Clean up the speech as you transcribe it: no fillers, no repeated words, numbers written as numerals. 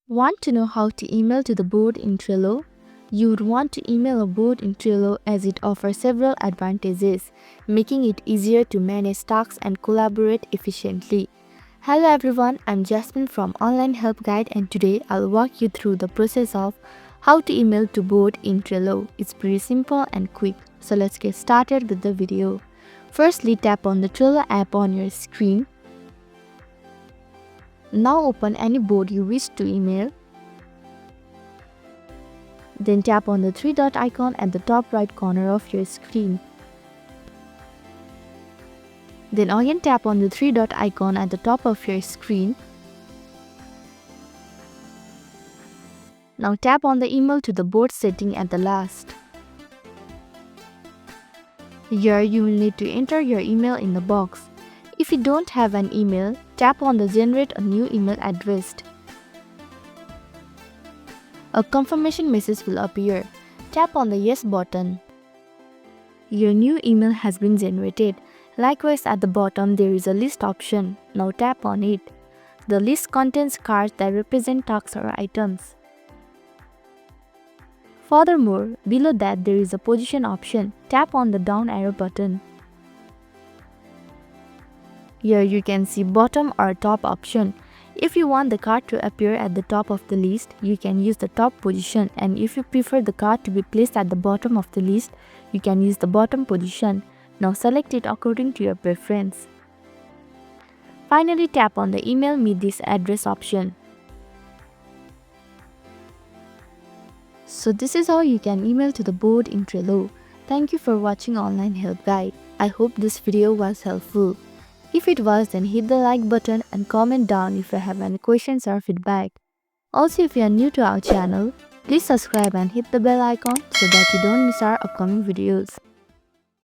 Want to know how to email to the board in Trello? You would want to email a board in Trello as it offers several advantages, making it easier to manage tasks and collaborate efficiently. Hello everyone, I'm Jasmine from Online Help Guide, and today I'll walk you through the process of how to email to board in Trello. It's pretty simple and quick, so let's get started with the video. Firstly, tap on the Trello app on your screen. Now open any board you wish to email. Then tap on the three-dot icon at the top right corner of your screen. Then again tap on the three-dot icon at the top of your screen. Now tap on the email to the board setting at the last. Here you will need to enter your email in the box. If you don't have an email, tap on the Generate a New Email Address. A confirmation message will appear. Tap on the Yes button. Your new email has been generated. Likewise, at the bottom there is a list option. Now tap on it. The list contains cards that represent tasks or items. Furthermore, below that there is a position option. Tap on the down arrow button. Here you can see bottom or top option. If you want the card to appear at the top of the list, you can use the top position, and if you prefer the card to be placed at the bottom of the list, you can use the bottom position. Now select it according to your preference. Finally, tap on the Email Me This Address option. So this is how you can email to the board in Trello. Thank you for watching Online Help Guide. I hope this video was helpful. If it was, then hit the like button and comment down if you have any questions or feedback. Also, if you are new to our channel, please subscribe and hit the bell icon so that you don't miss our upcoming videos.